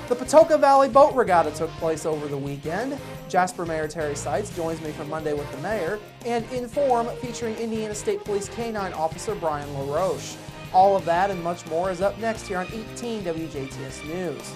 The Patoka Valley Boat Regatta took place over the weekend. Jasper Mayor Terry Seitz joins me for Monday with the Mayor, and Inform featuring Indiana State Police K-9 Officer Brian LaRoche. All of that and much more is up next here on 18 WJTS News.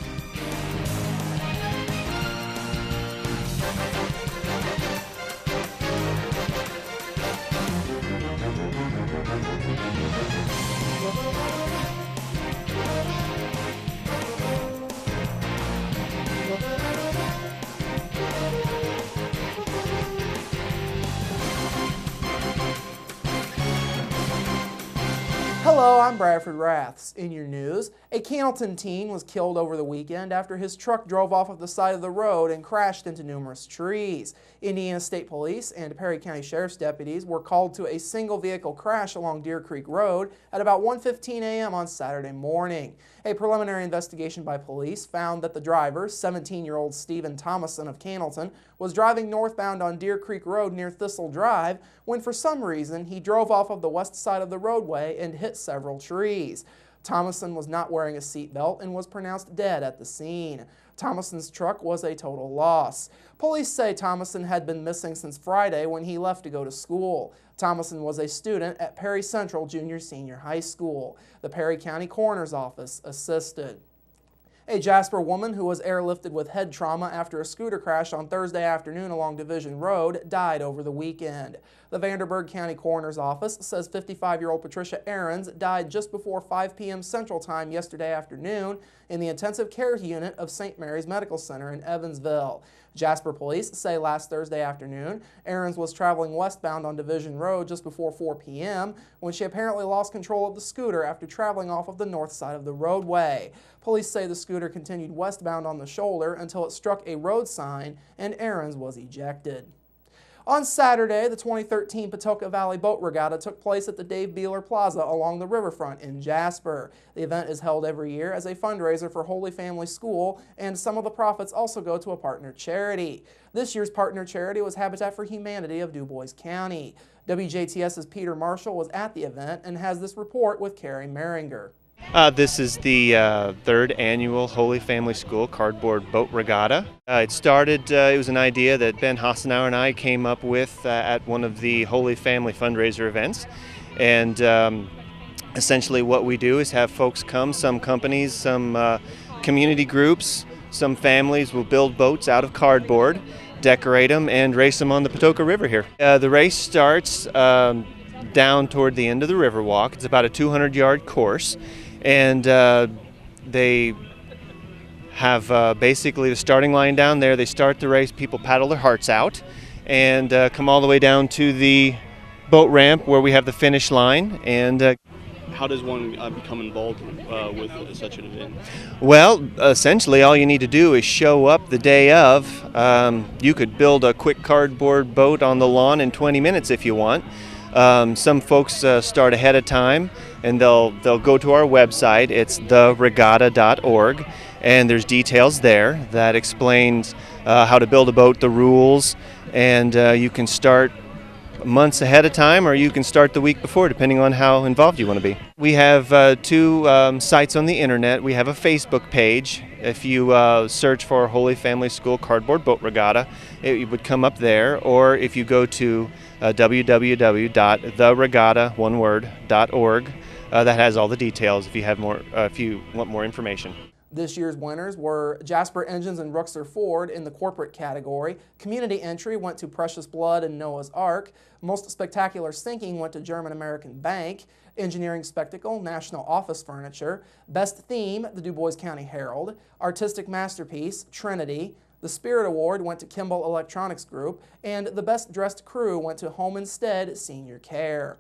Hello, I'm Bradford Raths. In your news, a Cannleton teen was killed over the weekend after his truck drove off of the side of the road and crashed into numerous trees. Indiana State Police and Perry County Sheriff's deputies were called to a single vehicle crash along Deer Creek Road at about 1:15 a.m. on Saturday morning. A preliminary investigation by police found that the driver, 17-year-old Stephen Thomason of Cannleton, was driving northbound on Deer Creek Road near Thistle Drive when for some reason he drove off of the west side of the roadway and hit several trees. Thomason was not wearing a seatbelt and was pronounced dead at the scene. Thomason's truck was a total loss. Police say Thomason had been missing since Friday when he left to go to school. Thomason was a student at Perry Central Junior-Senior High School. The Perry County Coroner's Office assisted. A Jasper woman who was airlifted with head trauma after a scooter crash on Thursday afternoon along Division Road died over the weekend. The Vanderburgh County Coroner's Office says 55-year-old Patricia Ahrens died just before 5 p.m. Central Time yesterday afternoon in the intensive care unit of St. Mary's Medical Center in Evansville. Jasper police say last Thursday afternoon, Ahrens was traveling westbound on Division Road just before 4 p.m. when she apparently lost control of the scooter after traveling off of the north side of the roadway. Police say the scooter continued westbound on the shoulder until it struck a road sign and Ahrens was ejected. On Saturday, the 2013 Patoka Valley Boat Regatta took place at the Dave Beeler Plaza along the riverfront in Jasper. The event is held every year as a fundraiser for Holy Family School, and some of the profits also go to a partner charity. This year's partner charity was Habitat for Humanity of Dubois County. WJTS's Peter Marshall was at the event and has this report with Carrie Meringer. This is the third annual Holy Family School Cardboard Boat Regatta. It started, it was an idea that Ben Hassenauer and I came up with at one of the Holy Family fundraiser events. And essentially what we do is have folks come, some companies, some community groups, some families will build boats out of cardboard, decorate them, and race them on the Patoka River here. The race starts down toward the end of the Riverwalk. It's about a 200-yard course. And they have basically the starting line down there. They start the race, people paddle their hearts out, and come all the way down to the boat ramp where we have the finish line. And how does one become involved with such an event? Well, essentially all you need to do is show up the day of. You could build a quick cardboard boat on the lawn in 20 minutes if you want. Some folks start ahead of time, and they'll go to our website. It's theregatta.org, and there's details there that explains how to build a boat, the rules, and you can start months ahead of time, or you can start the week before, depending on how involved you want to be. We have two sites on the internet. We have a Facebook page. If you search for Holy Family School Cardboard Boat Regatta, it would come up there, or if you go to www.theregatta.org, that has all the details if you have more, if you want more information. This year's winners were Jasper Engines and Ruxer Ford in the corporate category. Community entry went to Precious Blood and Noah's Ark. Most spectacular sinking went to German American Bank. Engineering spectacle, National Office Furniture. Best theme, the Dubois County Herald. Artistic masterpiece, Trinity. The Spirit Award went to Kimball Electronics Group, and the Best Dressed Crew went to Home Instead Senior Care.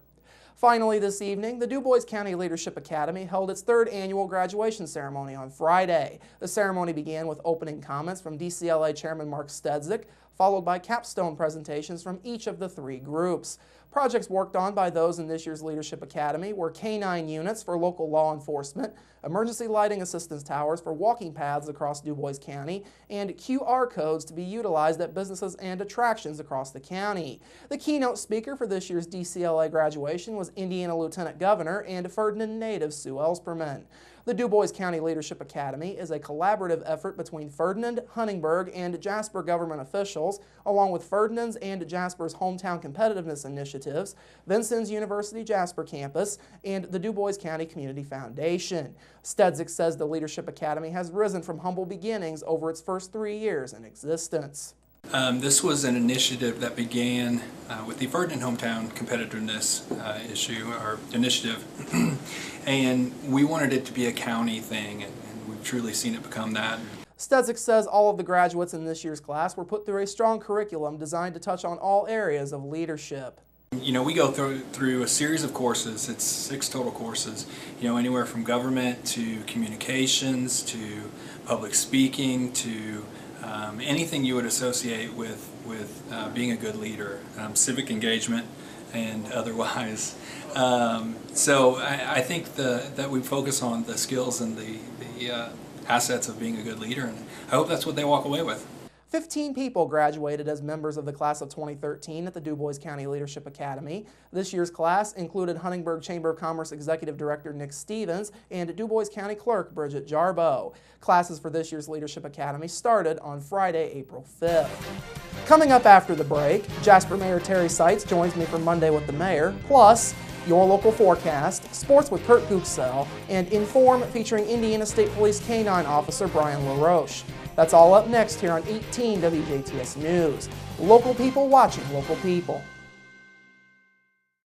Finally this evening, the Dubois County Leadership Academy held its third annual graduation ceremony on Friday. The ceremony began with opening comments from DCLA Chairman Mark Stedzik, followed by capstone presentations from each of the three groups. Projects worked on by those in this year's Leadership Academy were K-9 units for local law enforcement, emergency lighting assistance towers for walking paths across Dubois County, and QR codes to be utilized at businesses and attractions across the county. The keynote speaker for this year's DCLA graduation was Indiana Lieutenant Governor and Ferdinand native Sue Ellspermann. The Dubois County Leadership Academy is a collaborative effort between Ferdinand, Huntingburg, and Jasper government officials, along with Ferdinand's and Jasper's Hometown Competitiveness Initiatives, Vincennes University Jasper Campus, and the Dubois County Community Foundation. Stedzik says the Leadership Academy has risen from humble beginnings over its first 3 years in existence. This was an initiative that began with the Ferdinand Hometown Competitiveness initiative, and we wanted it to be a county thing, and we've truly seen it become that. Stedzik says all of the graduates in this year's class were put through a strong curriculum designed to touch on all areas of leadership. You know, we go through a series of courses. It's 6 total courses, you know, anywhere from government to communications to public speaking to anything you would associate with being a good leader, civic engagement and otherwise. So I think that we focus on the skills and the assets of being a good leader, and I hope that's what they walk away with. 15 people graduated as members of the class of 2013 at the Dubois County Leadership Academy. This year's class included Huntingburg Chamber of Commerce Executive Director Nick Stevens and Dubois County Clerk Bridget Jarboe. Classes for this year's Leadership Academy started on Friday, April 5th. Coming up after the break, Jasper Mayor Terry Seitz joins me for Monday with the Mayor, plus your local forecast, sports with Kurt Gooksell, and Inform featuring Indiana State Police K-9 Officer Brian LaRoche. That's all up next here on 18 WJTS News. Local people watching local people.